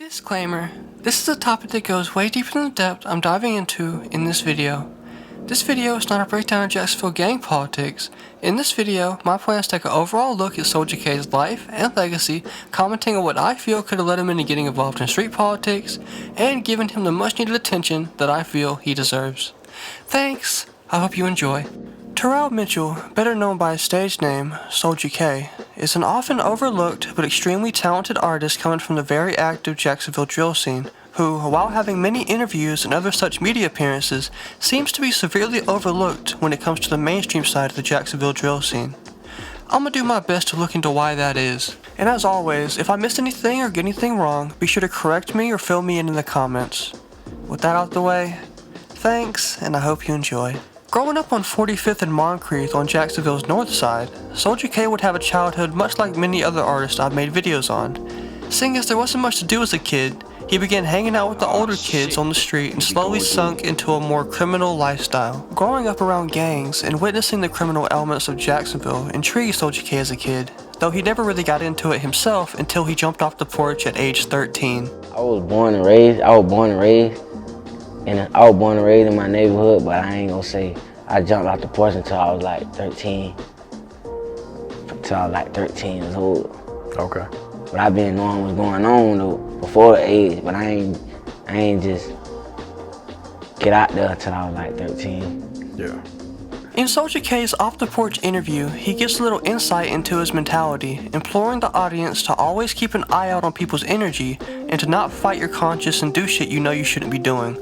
Disclaimer, this is a topic that goes way deeper than the depth I'm diving into in this video. This video is not a breakdown of Jacksonville gang politics. In this video, my plan is to take an overall look at Soulja K's life and legacy, commenting on what I feel could have led him into getting involved in street politics, and giving him the much needed attention that I feel he deserves. Thanks, I hope you enjoy. Terrell Mitchell, better known by his stage name, Soulja K, is an often overlooked but extremely talented artist coming from the very active Jacksonville drill scene, who, while having many interviews and other such media appearances, seems to be severely overlooked when it comes to the mainstream side of the Jacksonville drill scene. I'm gonna do my best to look into why that is. And as always, if I missed anything or get anything wrong, be sure to correct me or fill me in the comments. With that out the way, thanks, and I hope you enjoy. Growing up on 45th and Moncrief on Jacksonville's north side, Soulja K would have a childhood much like many other artists I've made videos on. Seeing as there wasn't much to do as a kid, he began hanging out with the older kids on the street and slowly sunk into a more criminal lifestyle. Growing up around gangs and witnessing the criminal elements of Jacksonville intrigued Soulja K as a kid, though he never really got into it himself until he jumped off the porch at age 13. I was born and raised in my neighborhood, but I ain't gonna say I jumped off the porch until I was like 13. Until I was like 13 years old. Okay. But I been knowing what's going on though, before the age, but I ain't just get out there until I was like 13. Yeah. In Soulja K's Off the Porch interview, he gives a little insight into his mentality, imploring the audience to always keep an eye out on people's energy and to not fight your conscience and do shit you know you shouldn't be doing.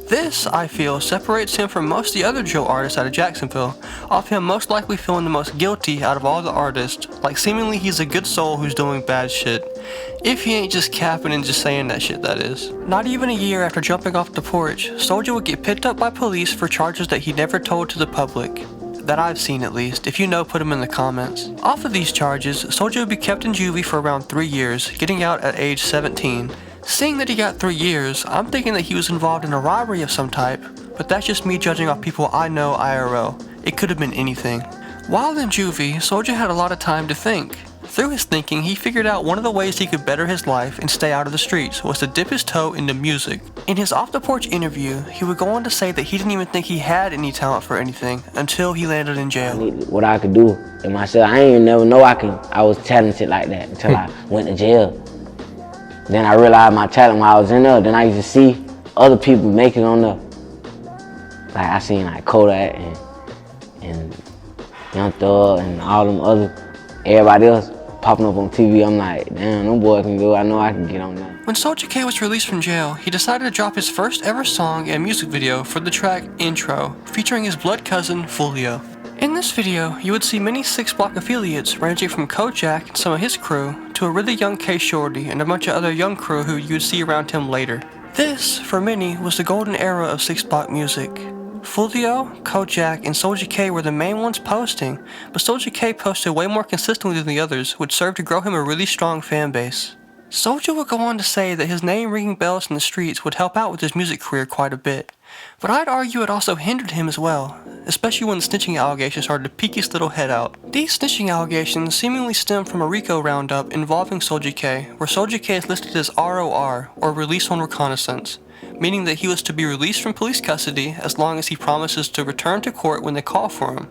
This, I feel, separates him from most of the other drill artists out of Jacksonville, off him most likely feeling the most guilty out of all the artists, like seemingly he's a good soul who's doing bad shit. If he ain't just capping and just saying that shit, that is. Not even a year after jumping off the porch, Soulja would get picked up by police for charges that he never told to the public. That I've seen at least. If you know, put them in the comments. Off of these charges, Soulja would be kept in juvie for around 3 years, getting out at age 17. Seeing that he got 3 years, I'm thinking that he was involved in a robbery of some type, but that's just me judging off people I know IRL. It could have been anything. While in juvie, Soulja had a lot of time to think. Through his thinking, he figured out one of the ways he could better his life and stay out of the streets was to dip his toe into music. In his Off the Porch interview, he would go on to say that he didn't even think he had any talent for anything until he landed in jail. What I could do in myself, I ain't even never know I was talented like that until I went to jail. Then I realized my talent while I was in there. Then I used to see other people make it on there. Like I seen like Kodak and Young Thug and all them everybody else popping up on TV. I'm like, damn, them boys can go. I know I can get on there. When Soulja K was released from jail, he decided to drop his first ever song and music video for the track Intro, featuring his blood cousin, Foolio. In this video, you would see many 6 Block affiliates ranging from Kojak and some of his crew to a really young K Shorty and a bunch of other young crew who you'd see around him later. This, for many, was the golden era of 6 Block music. Foolio, Kojak, and Soulja K were the main ones posting, but Soulja K posted way more consistently than the others, which served to grow him a really strong fan base. Soulja would go on to say that his name ringing bells in the streets would help out with his music career quite a bit, but I'd argue it also hindered him as well, especially when the snitching allegations started to peek his little head out. These snitching allegations seemingly stem from a RICO roundup involving Soulja K, where Soulja K is listed as ROR, or Release on Reconnaissance, meaning that he was to be released from police custody as long as he promises to return to court when they call for him.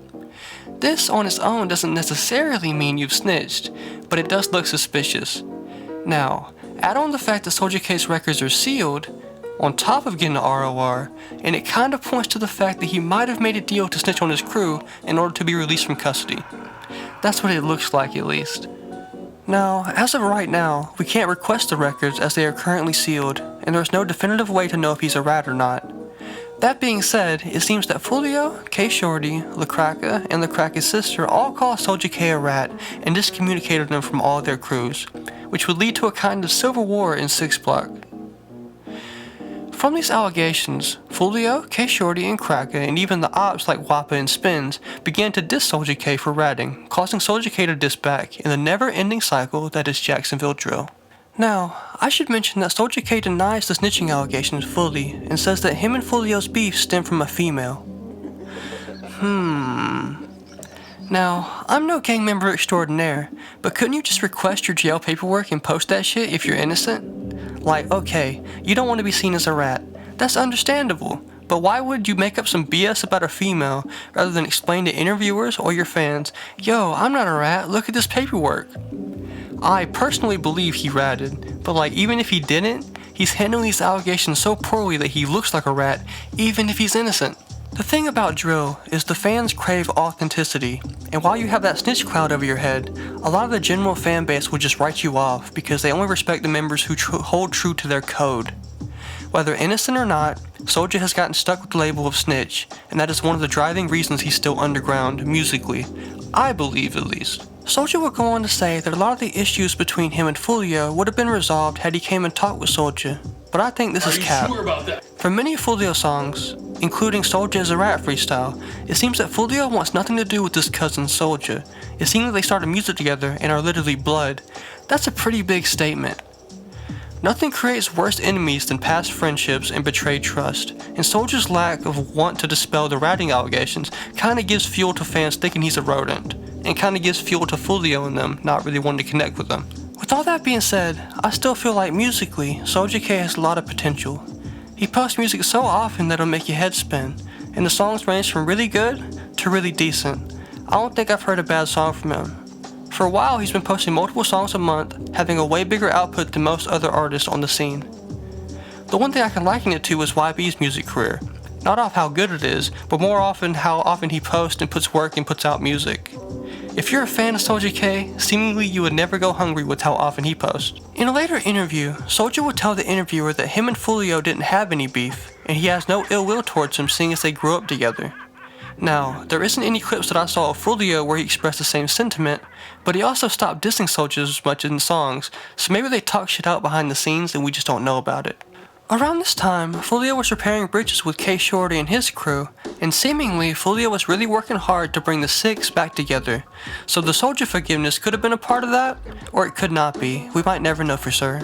This on its own doesn't necessarily mean you've snitched, but it does look suspicious. Now, add on the fact that Soulja K's records are sealed, on top of getting the ROR, and it kinda points to the fact that he might have made a deal to snitch on his crew in order to be released from custody. That's what it looks like, at least. Now, as of right now, we can't request the records as they are currently sealed, and there's no definitive way to know if he's a rat or not. That being said, it seems that Foolio, K Shorty, LaCracka, and LaCracka's sister all call Soulja K a rat and discommunicated him from all their crews, which would lead to a kind of civil war in 6 Block. From these allegations, Foolio, K Shorty, and Cracka, and even the ops like Wappa and Spins, began to diss Soulja K for ratting, causing Soulja K to diss back in the never-ending cycle that is Jacksonville drill. Now, I should mention that Soulja K denies the snitching allegations fully, and says that him and Foolio's beef stemmed from a female. Now, I'm no gang member extraordinaire, but couldn't you just request your jail paperwork and post that shit if you're innocent? Like, okay, you don't want to be seen as a rat. That's understandable. But why would you make up some BS about a female rather than explain to interviewers or your fans, yo, I'm not a rat, look at this paperwork? I personally believe he ratted, but like even if he didn't, he's handling these allegations so poorly that he looks like a rat, even if he's innocent. The thing about drill is the fans crave authenticity, and while you have that snitch cloud over your head, a lot of the general fan base will just write you off because they only respect the members who hold true to their code. Whether innocent or not, Soulja has gotten stuck with the label of snitch, and that is one of the driving reasons he's still underground, musically. I believe, at least. Soulja would go on to say that a lot of the issues between him and Foolio would have been resolved had he came and talked with Soulja, but I think this is cap. Sure about that? For many Foolio songs, including Soulja as a Rat freestyle, it seems that Foolio wants nothing to do with his cousin Soulja. It seems that they started music together and are literally blood. That's a pretty big statement. Nothing creates worse enemies than past friendships and betrayed trust, and Soulja's lack of want to dispel the ratting allegations kinda gives fuel to fans thinking he's a rodent, and kinda gives fuel to Foolio and them not really wanting to connect with them. With all that being said, I still feel like musically, Soulja K has a lot of potential. He posts music so often that it'll make your head spin, and the songs range from really good to really decent. I don't think I've heard a bad song from him. For a while, he's been posting multiple songs a month, having a way bigger output than most other artists on the scene. The one thing I can liken it to is YB's music career. Not off how good it is, but more often how often he posts and puts work and puts out music. If you're a fan of Soulja K, seemingly you would never go hungry with how often he posts. In a later interview, Soulja would tell the interviewer that him and Foolio didn't have any beef, and he has no ill will towards him seeing as they grew up together. Now, there isn't any clips that I saw of Foolio where he expressed the same sentiment, but he also stopped dissing Soulja as much in songs, so maybe they talk shit out behind the scenes and we just don't know about it. Around this time, Foolio was repairing bridges with K Shorty and his crew, and seemingly Foolio was really working hard to bring the Six back together, so the Soulja forgiveness could have been a part of that, or it could not be. We might never know for sure.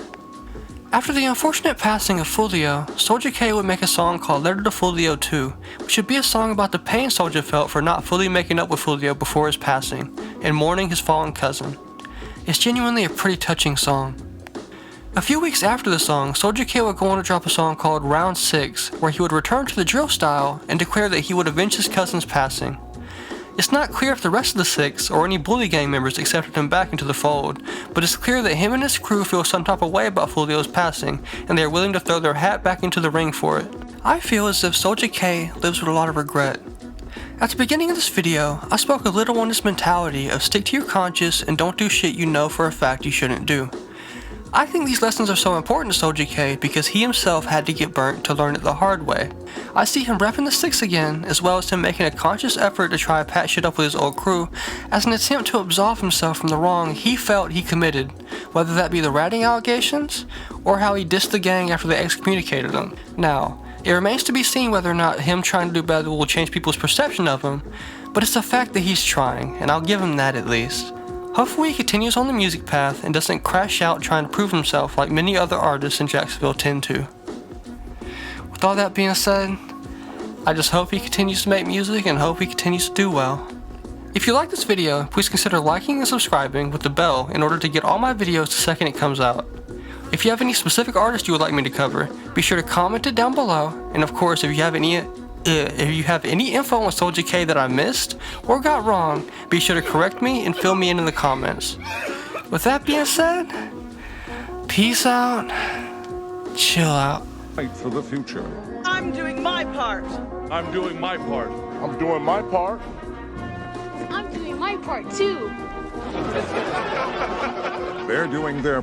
After the unfortunate passing of Foolio, Soulja K would make a song called Letter to Foolio 2, which would be a song about the pain Soulja felt for not fully making up with Foolio before his passing, and mourning his fallen cousin. It's genuinely a pretty touching song. A few weeks after the song, Soulja K would go on to drop a song called Round 6, where he would return to the drill style and declare that he would avenge his cousin's passing. It's not clear if the rest of the Six or any Bully Gang members accepted him back into the fold, but it's clear that him and his crew feel some type of way about Foolio's passing, and they are willing to throw their hat back into the ring for it. I feel as if Soulja K lives with a lot of regret. At the beginning of this video, I spoke a little on this mentality of stick to your conscience and don't do shit you know for a fact you shouldn't do. I think these lessons are so important to Soulja K because he himself had to get burnt to learn it the hard way. I see him repping the Six again, as well as him making a conscious effort to try to patch shit up with his old crew as an attempt to absolve himself from the wrong he felt he committed, whether that be the ratting allegations or how he dissed the gang after they excommunicated him. Now, it remains to be seen whether or not him trying to do better will change people's perception of him, but it's the fact that he's trying, and I'll give him that at least. Hopefully he continues on the music path and doesn't crash out trying to prove himself like many other artists in Jacksonville tend to. With all that being said, I just hope he continues to make music and hope he continues to do well. If you like this video, please consider liking and subscribing with the bell in order to get all my videos the second it comes out. If you have any specific artists you would like me to cover, be sure to comment it down below, and of course if you have any info on Soulja K that I missed or got wrong, be sure to correct me and fill me in the comments. With that being said, peace out, chill out. Fight for the future. I'm doing my part. I'm doing my part. I'm doing my part. I'm doing my part too. They're doing their